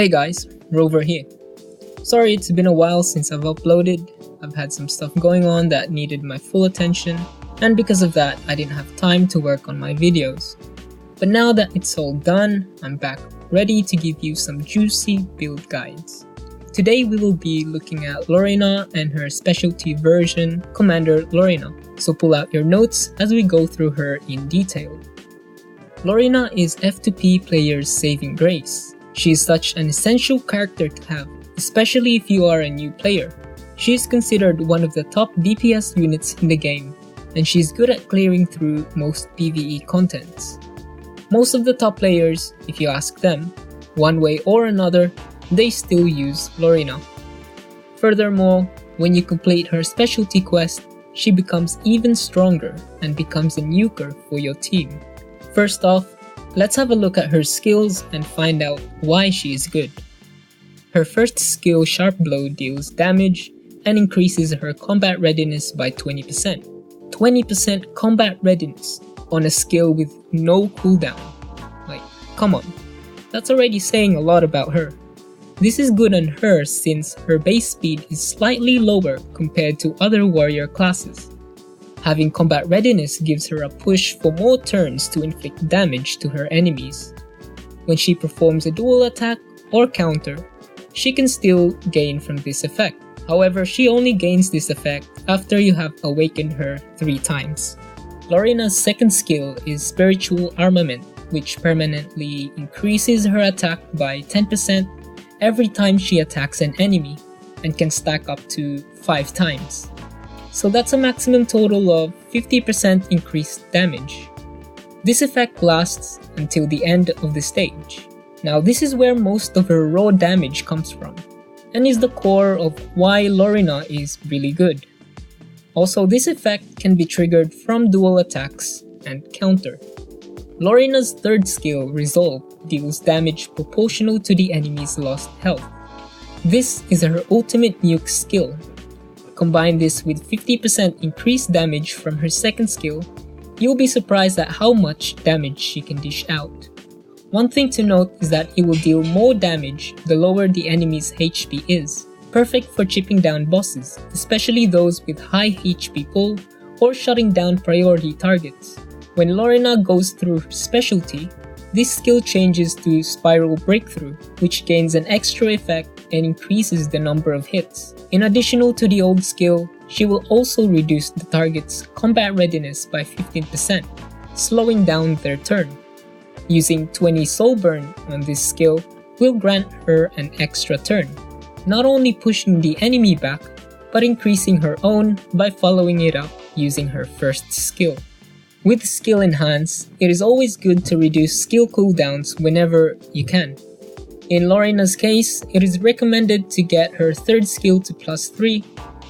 Hey guys, Rover here. Sorry it's been a while since I've uploaded. I've had some stuff going on that needed my full attention, and because of that I didn't have time to work on my videos. But now that it's all done, I'm back ready to give you some juicy build guides. Today we will be looking at Lorina and her specialty version, Commander Lorina, so pull out your notes as we go through her in detail. Lorina is F2P players' saving grace. She is such an essential character to have, especially if you are a new player. She is considered one of the top DPS units in the game, and she is good at clearing through most PvE contents. Most of the top players, if you ask them, one way or another, they still use Lorina. Furthermore, when you complete her specialty quest, she becomes even stronger and becomes a nuker for your team. First off, let's have a look at her skills and find out why she is good. Her first skill, Sharp Blow, deals damage and increases her combat readiness by 20%. 20% combat readiness on a skill with no cooldown. Like, come on, that's already saying a lot about her. This is good on her since her base speed is slightly lower compared to other warrior classes. Having combat readiness gives her a push for more turns to inflict damage to her enemies. When she performs a dual attack or counter, she can still gain from this effect. However, she only gains this effect after you have awakened her 3 times. Lorina's second skill is Spiritual Armament, which permanently increases her attack by 10% every time she attacks an enemy, and can stack up to 5 times. So that's a maximum total of 50% increased damage. This effect lasts until the end of the stage. Now this is where most of her raw damage comes from, and is the core of why Lorina is really good. Also, this effect can be triggered from dual attacks and counter. Lorina's third skill, Resolve, deals damage proportional to the enemy's lost health. This is her ultimate nuke skill. Combine this with 50% increased damage from her second skill, you'll be surprised at how much damage she can dish out. One thing to note is that it will deal more damage the lower the enemy's HP is, perfect for chipping down bosses, especially those with high HP pull or shutting down priority targets. When Lorina goes through her specialty, this skill changes to Spiral Breakthrough, which gains an extra effect and increases the number of hits. In addition to the old skill, she will also reduce the target's combat readiness by 15%, slowing down their turn. Using 20 Soul Burn on this skill will grant her an extra turn, not only pushing the enemy back, but increasing her own by following it up using her first skill. With Skill Enhance, it is always good to reduce skill cooldowns whenever you can. In Lorina's case, it is recommended to get her third skill to +3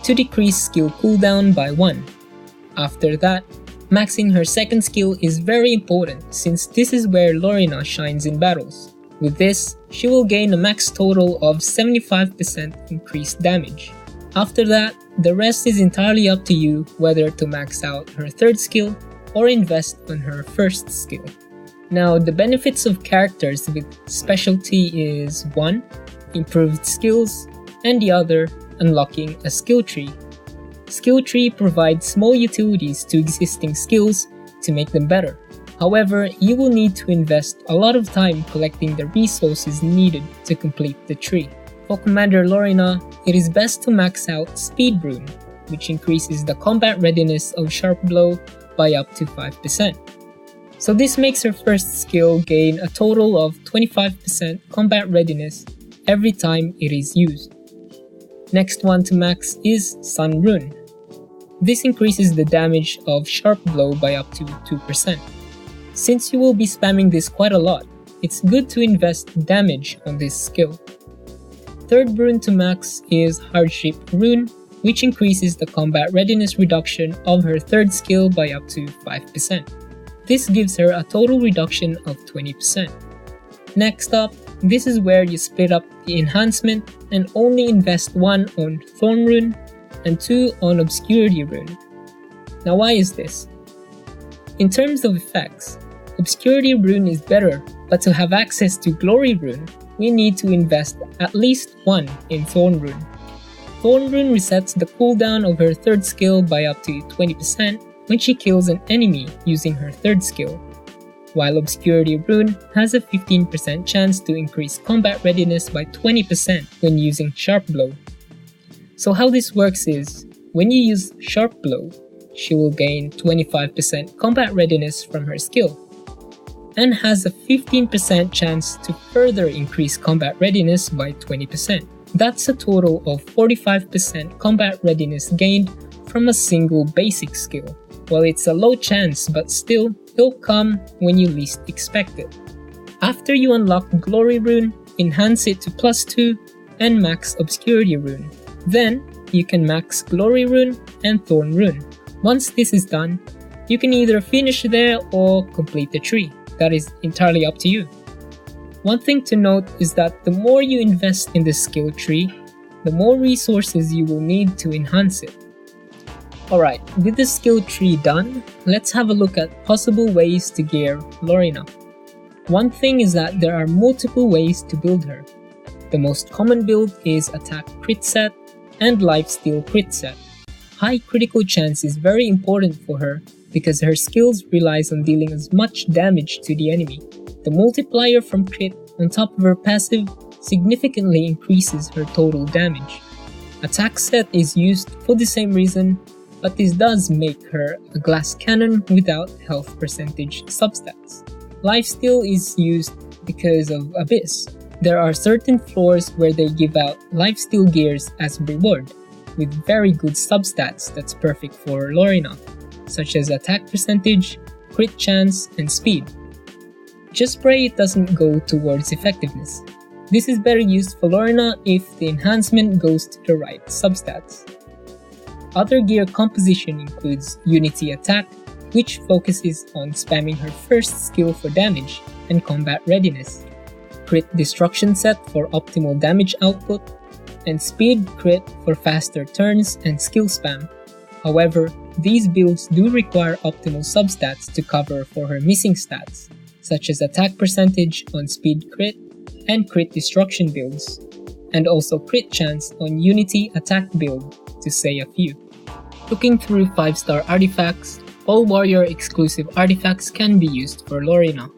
to decrease skill cooldown by 1. After that, maxing her second skill is very important since this is where Lorina shines in battles. With this, she will gain a max total of 75% increased damage. After that, the rest is entirely up to you whether to max out her third skill or invest on her first skill. Now, the benefits of characters with specialty is 1. Improved skills, and the other, unlocking a skill tree. Skill tree provides small utilities to existing skills to make them better. However, you will need to invest a lot of time collecting the resources needed to complete the tree. For Commander Lorina, it is best to max out Speed Rune, which increases the combat readiness of Sharp Blow by up to 5%. So this makes her first skill gain a total of 25% combat readiness every time it is used. Next one to max is Sun Rune. This increases the damage of Sharp Blow by up to 2%. Since you will be spamming this quite a lot, it's good to invest damage on this skill. Third rune to max is Hardship Rune, which increases the combat readiness reduction of her third skill by up to 5%. This gives her a total reduction of 20%. Next up, this is where you split up the enhancement and only invest 1 on Thorn Rune and 2 on Obscurity Rune. Now why is this? In terms of effects, Obscurity Rune is better, but to have access to Glory Rune we need to invest at least one in Thorn Rune. Thorn Rune resets the cooldown of her third skill by up to 20% when she kills an enemy using her third skill, while Obscurity Rune has a 15% chance to increase combat readiness by 20% when using Sharp Blow. So how this works is, when you use Sharp Blow, she will gain 25% combat readiness from her skill, and has a 15% chance to further increase combat readiness by 20%. That's a total of 45% combat readiness gained from a single basic skill. Well, it's a low chance, but still, it'll come when you least expect it. After you unlock Glory Rune, enhance it to +2, and max Obscurity Rune. Then, you can max Glory Rune and Thorn Rune. Once this is done, you can either finish there or complete the tree. That is entirely up to you. One thing to note is that the more you invest in the skill tree, the more resources you will need to enhance it. Alright, with the skill tree done, let's have a look at possible ways to gear Lorina. One thing is that there are multiple ways to build her. The most common build is attack crit set and lifesteal crit set. High critical chance is very important for her because her skills relies on dealing as much damage to the enemy. The multiplier from crit on top of her passive significantly increases her total damage. Attack set is used for the same reason, but this does make her a glass cannon without health percentage substats. Lifesteal is used because of Abyss. There are certain floors where they give out lifesteal gears as a reward, with very good substats that's perfect for Lorina, such as attack percentage, crit chance, and speed. Just pray it doesn't go towards effectiveness. This is better used for Lorina if the enhancement goes to the right substats. Other gear composition includes Unity Attack, which focuses on spamming her first skill for damage and combat readiness, Crit Destruction set for optimal damage output, and Speed Crit for faster turns and skill spam. However, these builds do require optimal substats to cover for her missing stats, such as attack percentage on Speed Crit and Crit Destruction builds, and also crit chance on Unity Attack build, to say a few. Looking through 5-star artifacts, all warrior exclusive artifacts can be used for Lorina.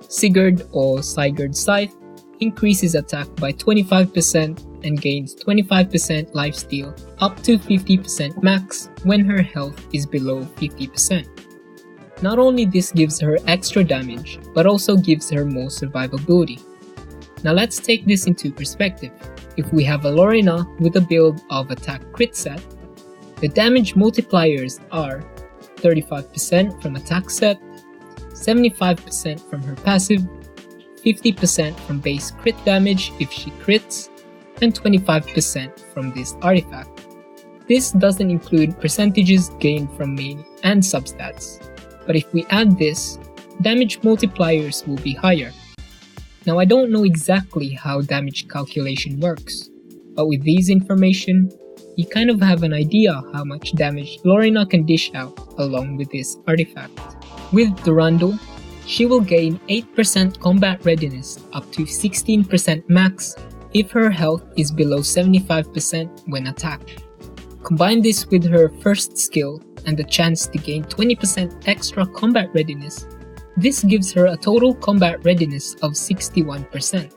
Sigurd or Sigurd Scythe increases attack by 25% and gains 25% lifesteal up to 50% max when her health is below 50%. Not only this gives her extra damage, but also gives her more survivability. Now let's take this into perspective. If we have a Lorina with a build of attack crit set, the damage multipliers are 35% from attack set, 75% from her passive, 50% from base crit damage if she crits, and 25% from this artifact. This doesn't include percentages gained from main and substats, but if we add this, damage multipliers will be higher. Now I don't know exactly how damage calculation works, but with these information, you kind of have an idea how much damage Lorina can dish out along with this artifact. With Durandal, she will gain 8% combat readiness up to 16% max if her health is below 75% when attacked. Combine this with her first skill and the chance to gain 20% extra combat readiness. This gives her a total combat readiness of 61%.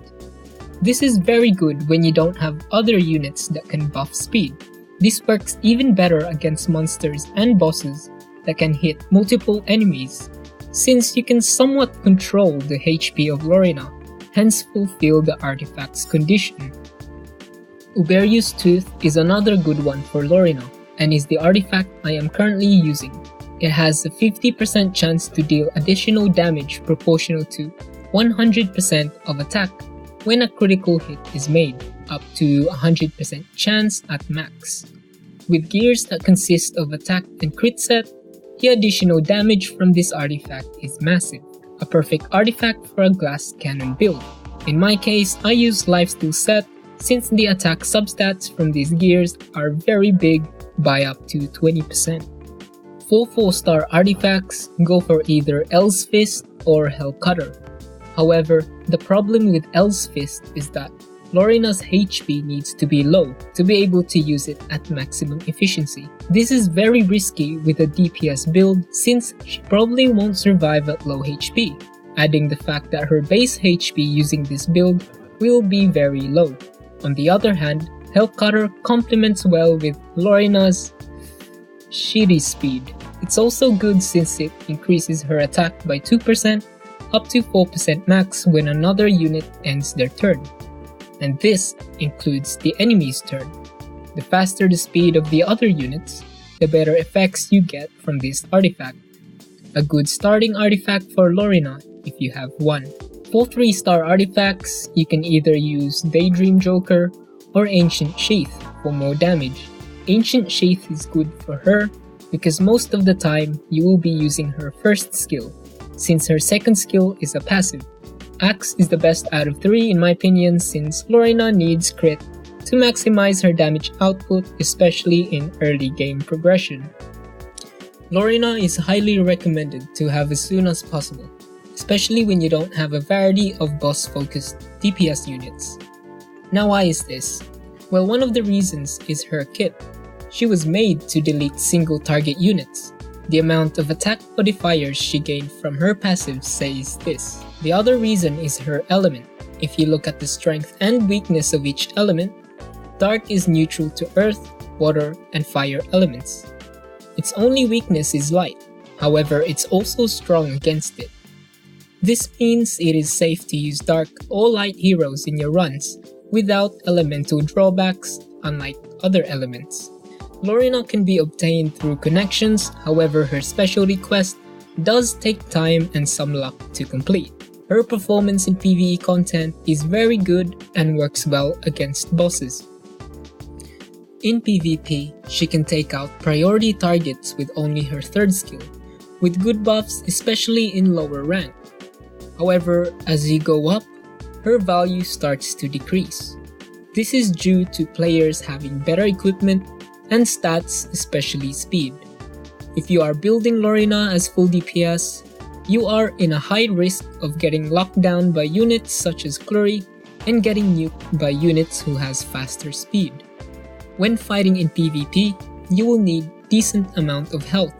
This is very good when you don't have other units that can buff speed. This works even better against monsters and bosses that can hit multiple enemies, since you can somewhat control the HP of Lorina, hence fulfill the artifact's condition. Uberius Tooth is another good one for Lorina, and is the artifact I am currently using. It has a 50% chance to deal additional damage proportional to 100% of attack when a critical hit is made, up to 100% chance at max. With gears that consist of attack and crit set, the additional damage from this artifact is massive, a perfect artifact for a glass cannon build. In my case, I use lifesteal set since the attack substats from these gears are very big by up to 20%. Full 4-star artifacts go for either El's Fist or Hell Cutter. However, the problem with L's Fist is that Lorina's HP needs to be low to be able to use it at maximum efficiency. This is very risky with a DPS build since she probably won't survive at low HP, adding the fact that her base HP using this build will be very low. On the other hand, Health Cutter complements well with Lorina's shitty speed. It's also good since it increases her attack by 2% up to 4% max when another unit ends their turn. And this includes the enemy's turn. The faster the speed of the other units, the better effects you get from this artifact. A good starting artifact for Lorina if you have one. For 3-star artifacts, you can either use Daydream Joker or Ancient Sheath for more damage. Ancient Sheath is good for her because most of the time you will be using her first skill, since her second skill is a passive. Axe is the best out of 3 in my opinion since Lorina needs crit to maximize her damage output, especially in early game progression. Lorina is highly recommended to have as soon as possible, especially when you don't have a variety of boss-focused DPS units. Now why is this? Well, one of the reasons is her kit. She was made to delete single target units. The amount of attack modifiers she gained from her passive says this. The other reason is her element. If you look at the strength and weakness of each element, Dark is neutral to earth, water, and fire elements. Its only weakness is light, however it's also strong against it. This means it is safe to use Dark or light heroes in your runs without elemental drawbacks, unlike other elements. Lorina can be obtained through connections, however her specialty quest does take time and some luck to complete. Her performance in PvE content is very good and works well against bosses. In PvP, she can take out priority targets with only her 3rd skill, with good buffs especially in lower rank. However, as you go up, her value starts to decrease. This is due to players having better equipment and stats, especially speed. If you are building Lorina as full DPS, you are in a high risk of getting locked down by units such as Flurry and getting nuked by units who has faster speed. When fighting in PvP, you will need decent amount of health,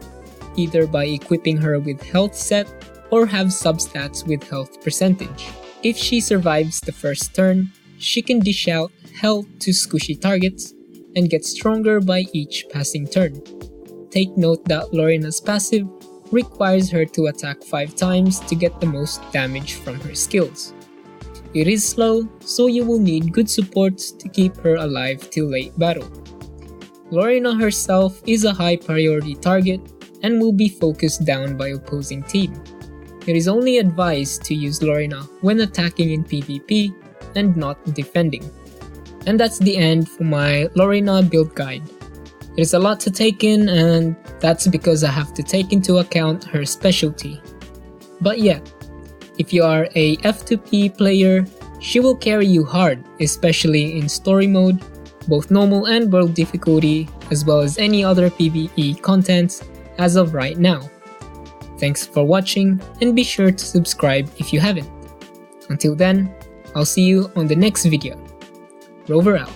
either by equipping her with health set or have substats with health percentage. If she survives the first turn, she can dish out health to squishy targets and get stronger by each passing turn. Take note that Lorina's passive requires her to attack 5 times to get the most damage from her skills. It is slow, so you will need good supports to keep her alive till late battle. Lorina herself is a high priority target and will be focused down by opposing team. It is only advised to use Lorina when attacking in PvP and not defending. And that's the end for my Lorina build guide. There's a lot to take in, and that's because I have to take into account her specialty. But yeah, if you are a F2P player, she will carry you hard, especially in story mode, both normal and world difficulty, as well as any other PvE contents as of right now. Thanks for watching, and be sure to subscribe if you haven't. Until then, I'll see you on the next video. Rover out.